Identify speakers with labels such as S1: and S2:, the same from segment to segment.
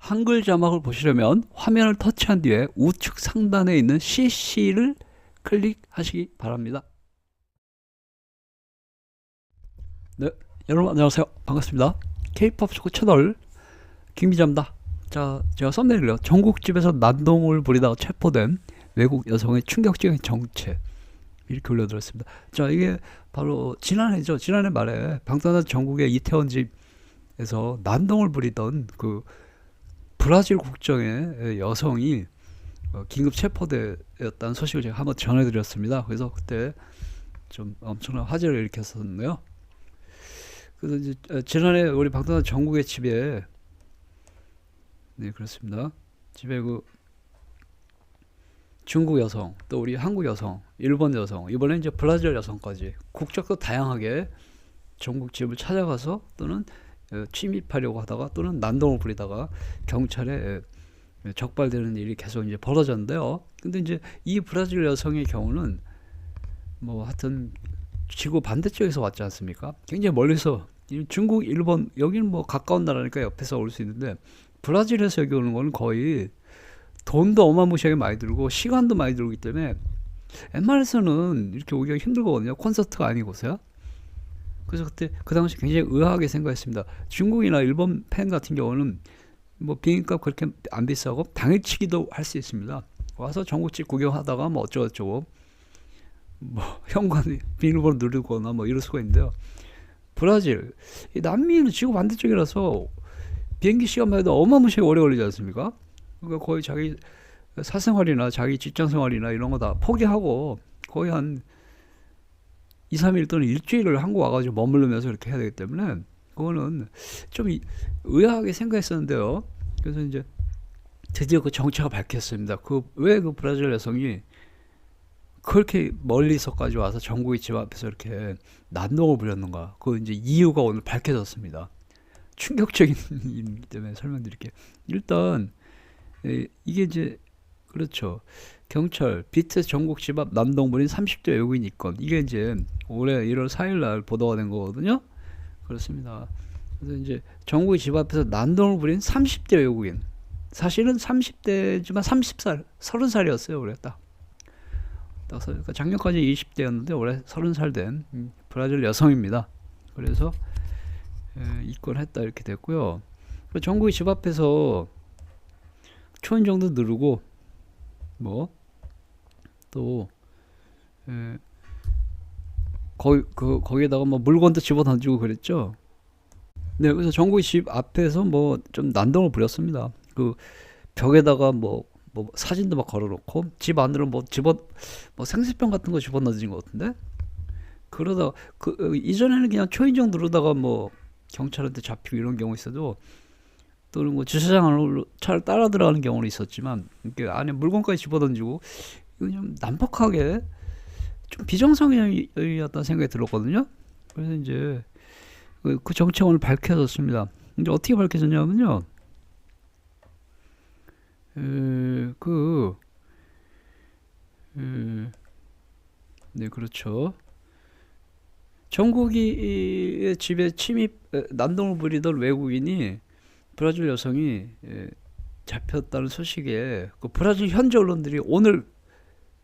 S1: 한글 자막을 보시려면 화면을 터치한 뒤에 우측 상단에 있는 CC를 클릭하시기 바랍니다. 네, 여러분 안녕하세요. 반갑습니다. K-POP 축구 채널 김기자입니다. 자, 제가 썸네일로 전국집에서 난동을 부리다가 체포된 외국 여성의 충격적인 정체 이렇게 올려드렸습니다. 자, 이게 바로 지난해죠. 지난해 말에 방탄소년단 전국의 이태원 집에서 난동을 부리던 그 브라질 국적의 여성이 긴급 체포되었다는 소식을 제가 한번 전해드렸습니다. 그래서 그때 좀 엄청난 화제를 일으켰었는데요. 그래서 이제 지난해 우리 방탄소년단 전국의 집에, 네 그렇습니다. 집에 그 중국 여성, 또 우리 한국 여성, 일본 여성, 이번에 이제 브라질 여성까지 국적도 다양하게 전국 집을 찾아가서 또는 침입하려고 하다가 또는 난동을 부리다가 경찰에 적발되는 일이 계속 이제 벌어졌는데요. 근데 이제 이 브라질 여성의 경우는 뭐 하여튼 지구 반대쪽에서 왔지 않습니까? 굉장히 멀리서 중국, 일본 여기는 뭐 가까운 나라니까 옆에서 올 수 있는데 브라질에서 여기 오는 건 거의 돈도 어마무시하게 많이 들고 시간도 많이 들기 때문에 웬만해서는 이렇게 오기가 힘들거든요. 콘서트가 아니고서야. 그래서 그때 그 당시 굉장히 의아하게 생각했습니다. 중국이나 일본 팬 같은 경우는 뭐 비행값 그렇게 안 비싸고 당일치기도 할 수 있습니다. 와서 전국집 구경하다가 뭐 어쩌고저쩌고 뭐 현관 비밀번호 누르거나 뭐 이럴 수가 있는데요. 브라질, 이 남미는 지구 반대쪽이라서 비행기 시간만 해도 어마무시하게 오래 걸리지 않습니까? 그러니까 거의 자기 사생활이나 자기 직장생활이나 이런 거 다 포기하고 거의 한 2, 3일 또는 일주일을 한국 와가지고 머무르면서 이렇게 해야 되기 때문에 그거는 좀 의아하게 생각했었는데요. 그래서 이제 드디어 그 정체가 밝혔습니다. 왜 그 브라질 여성이 그렇게 멀리서까지 와서 전국의 집 앞에서 이렇게 난동을 부렸는가. 그 이제 이유가 오늘 밝혀졌습니다. 충격적인 일이기 때문에 설명드릴게요. 일단 이게 이제 그렇죠. 경찰 BTS 전국 집 앞 난동 부린 30대 외국인 입건. 이게 이제 올해 1월 4일 날 보도가 된 거거든요. 그렇습니다. 그래서 이제 전국의 집 앞에서 난동을 부린 30대 외국인. 사실은 30대지만 30살, 30살이었어요. 올해 딱. 그러니까 작년까지 20대였는데 올해 30살 된 브라질 여성입니다. 그래서 입건했다 이렇게 됐고요. 전국의 집 앞에서 초인종도 누르고 뭐 또 거기에다가 뭐 물건도 집어 던지고 그랬죠. 네, 그래서 전국의 집 앞에서 뭐 좀 난동을 부렸습니다. 그 벽에다가 뭐 사진도 막 걸어놓고 집 안으로 뭐 생수병 같은 거 집어 던진 것 같은데. 그러다 이전에는 그냥 초인종 누르다가 뭐 경찰한테 잡히고 이런 경우 있어도 또는 뭐 주차장 안으로 차를 따라 들어가는 경우는 있었지만 이렇게 안에 물건까지 집어던지고 이거 좀 난폭하게 좀 비정상이었다는 생각이 들었거든요. 그래서 이제 그 정체가 오늘 밝혀졌습니다. 이제 어떻게 밝혀졌냐면요. 네 그렇죠. 전국의 집에 난동을 부리던 외국인이 브라질 여성이 잡혔다는 소식에 그 브라질 현지 언론들이 오늘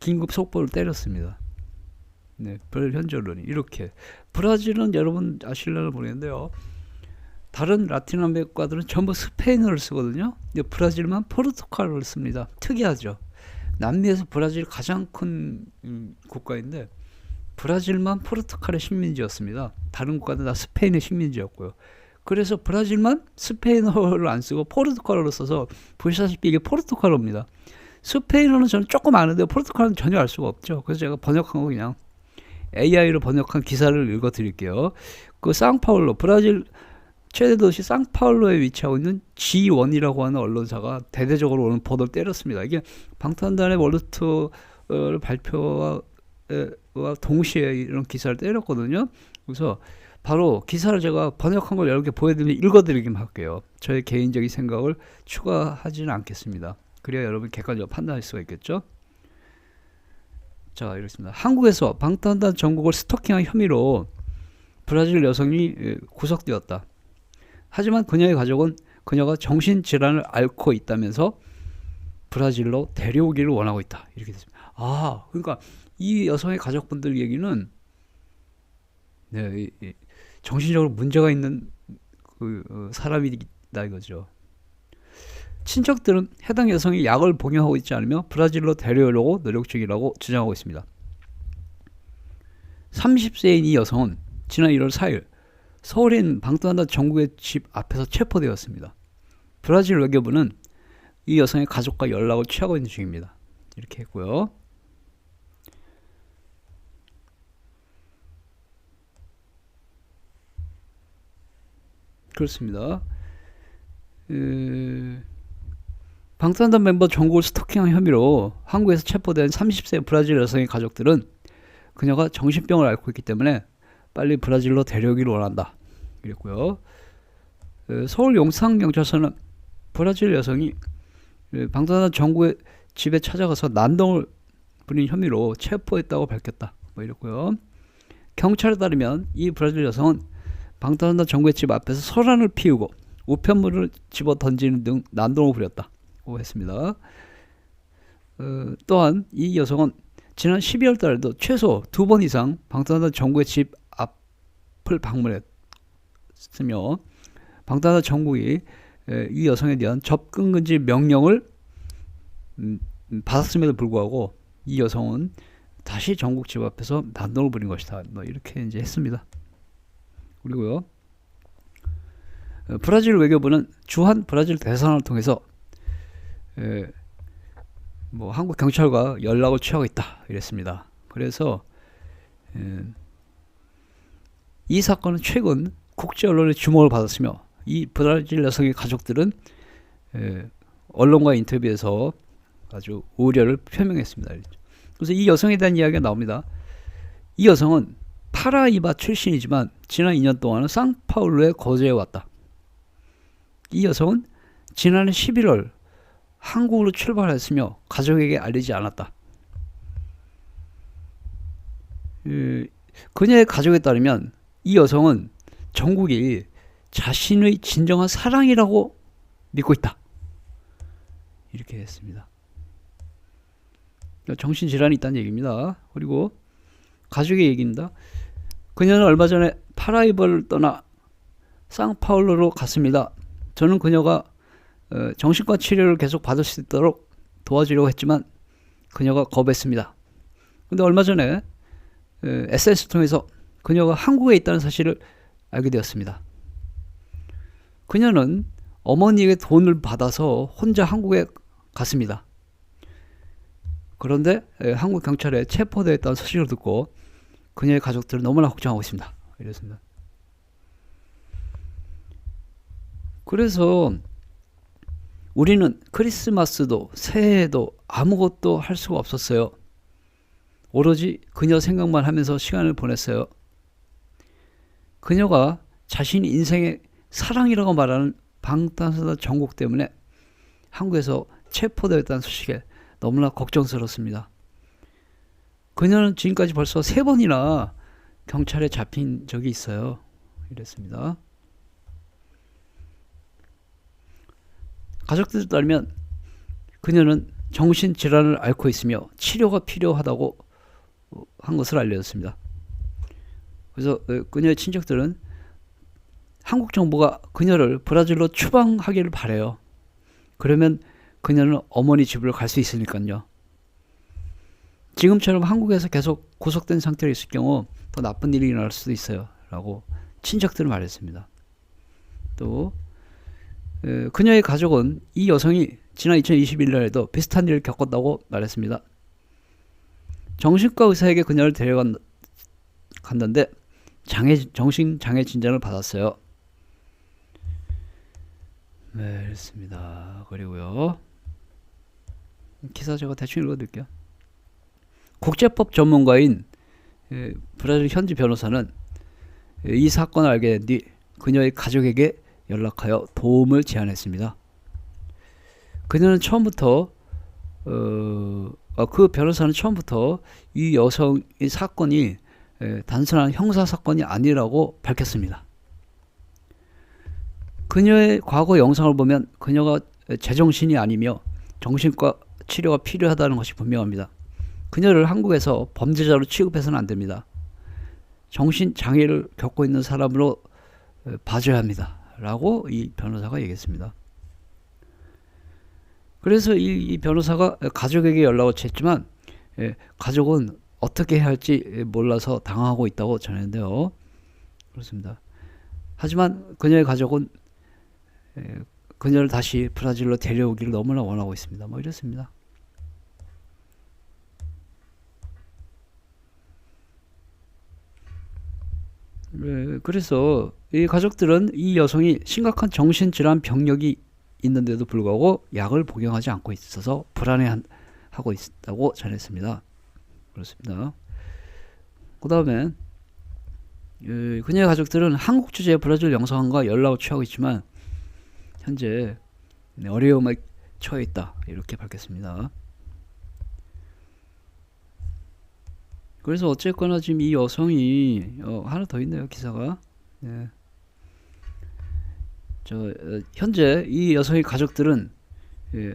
S1: 긴급 속보를 때렸습니다. 네, 브라질 현지 언론이 이렇게. 브라질은 여러분 아실려나 모르겠는데요. 다른 라틴 아메리카 국가들은 전부 스페인어를 쓰거든요. 근데 브라질만 포르투갈어를 씁니다. 특이하죠. 남미에서 브라질 가장 큰 국가인데 브라질만 포르투갈의 식민지였습니다. 다른 국가는 다 스페인의 식민지였고요. 그래서 브라질만 스페인어를 안 쓰고 포르투갈어를 써서 보시다시피 이게 포르투갈어입니다. 스페인어는 저는 조금 아는데 포르투갈어는 전혀 알 수가 없죠. 그래서 제가 번역한 거 그냥 AI로 번역한 기사를 읽어 드릴게요. 그 상파울로, 브라질 최대 도시 상파울로에 위치하고 있는 G1이라고 하는 언론사가 대대적으로 오늘 보도를 때렸습니다. 이게 방탄단의 월드투어를 발표와 동시에 이런 기사를 때렸거든요. 그래서 바로 기사를 제가 번역한 걸 여러 개 보여드리면 읽어드리기만 할게요. 저의 개인적인 생각을 추가하지는 않겠습니다. 그래야 여러분 객관적으로 판단할 수가 있겠죠. 자, 이렇습니다. 한국에서 방탄소년단 전국을 스토킹한 혐의로 브라질 여성이 구속되었다. 하지만 그녀의 가족은 그녀가 정신질환을 앓고 있다면서 브라질로 데려오기를 원하고 있다. 이렇게 됐습니다. 그러니까 이 여성의 가족분들 얘기는 네, 정신적으로 문제가 있는 사람이다 이거죠. 친척들은 해당 여성이 약을 복용하고 있지 않으며 브라질로 데려오려고 노력 중이라고 주장하고 있습니다. 30세인 이 여성은 지난 1월 4일 서울에 있는 방탄소년단 정국의 집 앞에서 체포되었습니다. 브라질 외교부는 이 여성의 가족과 연락을 취하고 있는 중입니다. 이렇게 했고요. 그렇습니다. 방탄소년단 멤버 정국을 스토킹한 혐의로 한국에서 체포된 30세 브라질 여성의 가족들은 그녀가 정신병을 앓고 있기 때문에 빨리 브라질로 데려오기를 원한다. 이랬고요. 서울 용산경찰서는 브라질 여성이 방탄소년단 정국의 집에 찾아가서 난동을 부린 혐의로 체포했다고 밝혔다. 이랬고요. 경찰에 따르면 이 브라질 여성은 방탄소년단 정국의 집 앞에서 소란을 피우고 우편물을 집어 던지는 등 난동을 부렸다고 했습니다. 또한 이 여성은 지난 12월 달에도 최소 2번 이상 방탄소년단 정국의 집 앞을 방문했으며 방탄소년단 정국이 이 여성에 대한 접근 금지 명령을 받았음에도 불구하고 이 여성은 다시 정국 집 앞에서 난동을 부린 것이다. 이렇게 이제 했습니다. 그리고요. 브라질 외교부는 주한 브라질 대사관을 통해서 한국 경찰과 연락을 취하고 있다. 이랬습니다. 그래서 이 사건은 최근 국제 언론의 주목을 받았으며 이 브라질 여성의 가족들은 언론과 인터뷰에서 아주 우려를 표명했습니다. 그래서 이 여성에 대한 이야기가 나옵니다. 이 여성은 파라이바 출신이지만 지난 2년 동안은 상파울루에 거주해 왔다. 이 여성은 지난해 11월 한국으로 출발했으며 가족에게 알리지 않았다. 그녀의 가족에 따르면 이 여성은 정국이 자신의 진정한 사랑이라고 믿고 있다. 이렇게 했습니다. 정신질환이 있다는 얘기입니다. 그리고 가족의 얘기입니다. 그녀는 얼마 전에 파라이바를 떠나 상파울루로 갔습니다. 저는 그녀가 정신과 치료를 계속 받을 수 있도록 도와주려고 했지만 그녀가 거부했습니다. 근데 얼마 전에 SNS를 통해서 그녀가 한국에 있다는 사실을 알게 되었습니다. 그녀는 어머니에게 돈을 받아서 혼자 한국에 갔습니다. 그런데 한국 경찰에 체포되었다는 소식을 듣고 그녀의 가족들은 너무나 걱정하고 있습니다. 이랬습니다. 그래서 우리는 크리스마스도 새해에도 아무것도 할 수가 없었어요. 오로지 그녀 생각만 하면서 시간을 보냈어요. 그녀가 자신이 인생의 사랑이라고 말하는 방탄소년단 정국 때문에 한국에서 체포되었다는 소식에 너무나 걱정스럽습니다. 그녀는 지금까지 벌써 3번이나 경찰에 잡힌 적이 있어요. 이랬습니다. 가족들에 따르면 그녀는 정신질환을 앓고 있으며 치료가 필요하다고 한 것을 알려졌습니다. 그래서 그녀의 친척들은 한국 정부가 그녀를 브라질로 추방하기를 바라요. 그러면 그녀는 어머니 집으로 갈 수 있으니까요. 지금처럼 한국에서 계속 구속된 상태로 있을 경우 더 나쁜 일이 일어날 수도 있어요. 라고 친척들은 말했습니다. 또 그녀의 가족은 이 여성이 지난 2021년에도 비슷한 일을 겪었다고 말했습니다. 정신과 의사에게 그녀를 데려갔는데 정신장애 진단을 받았어요. 네, 그렇습니다. 그리고요. 기사 제가 대충 읽어드릴게요. 국제법 전문가인 브라질 현지 변호사는 이 사건을 알게 된 뒤 그녀의 가족에게 연락하여 도움을 제안했습니다. 그녀는 처음부터 그 변호사는 처음부터 이 여성의 사건이 단순한 형사 사건이 아니라고 밝혔습니다. 그녀의 과거 영상을 보면 그녀가 제정신이 아니며 정신과 치료가 필요하다는 것이 분명합니다. 그녀를 한국에서 범죄자로 취급해서는 안 됩니다. 정신장애를 겪고 있는 사람으로 봐줘야 합니다. 라고 이 변호사가 얘기했습니다. 그래서 이 변호사가 가족에게 연락을 했지만 가족은 어떻게 해야 할지 몰라서 당황하고 있다고 전했는데요. 그렇습니다. 하지만 그녀의 가족은 그녀를 다시 브라질로 데려오기를 너무나 원하고 있습니다. 뭐 이렇습니다. 그래서 이 가족들은 이 여성이 심각한 정신질환 병력이 있는데도 불구하고 약을 복용하지 않고 있어서 불안해하고 있다고 전했습니다. 그렇습니다. 그 다음에 그녀의 가족들은 한국 주재의 브라질 영사관과 연락을 취하고 있지만 현재 어려움에 처해 있다 이렇게 밝혔습니다. 그래서 어쨌거나 지금 이 여성이 하나 더 있네요 기사가. 네. 현재 이 여성의 가족들은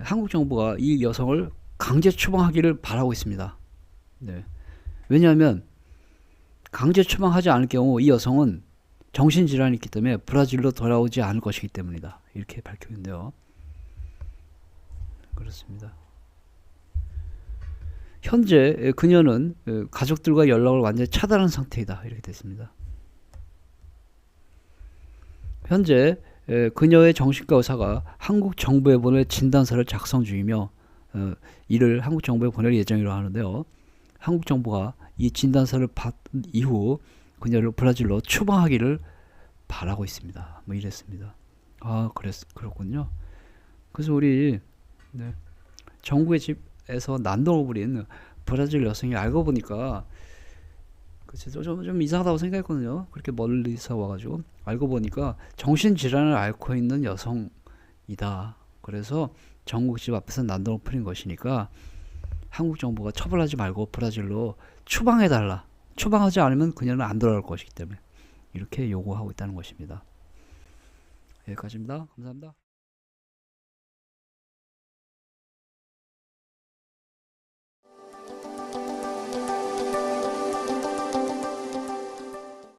S1: 한국 정부가 이 여성을 강제 추방하기를 바라고 있습니다. 네. 왜냐하면 강제 추방하지 않을 경우 이 여성은 정신질환이 있기 때문에 브라질로 돌아오지 않을 것이기 때문이다. 이렇게 밝혔는데요. 그렇습니다. 현재 그녀는 가족들과 연락을 완전히 차단한 상태이다. 이렇게 됐습니다. 현재 그녀의 정신과 의사가 한국 정부에 보낼 진단서를 작성 중이며 이를 한국 정부에 보낼 예정이라고 하는데요. 한국 정부가 이 진단서를 받은 이후 그녀를 브라질로 추방하기를 바라고 있습니다. 뭐 이랬습니다. 아, 그렇군요. 그래서 우리 정부의 집에서 난동을 부린 브라질 여성이 알고 보니까 좀 이상하다고 생각했거든요. 그렇게 멀리서 와가지고 알고 보니까 정신질환을 앓고 있는 여성이다. 그래서 전국집 앞에서 난동을 부린 것이니까 한국 정부가 처벌하지 말고 브라질로 추방해달라. 추방하지 않으면 그녀는 안 돌아올 것이기 때문에 이렇게 요구하고 있다는 것입니다. 여기까지입니다. 감사합니다.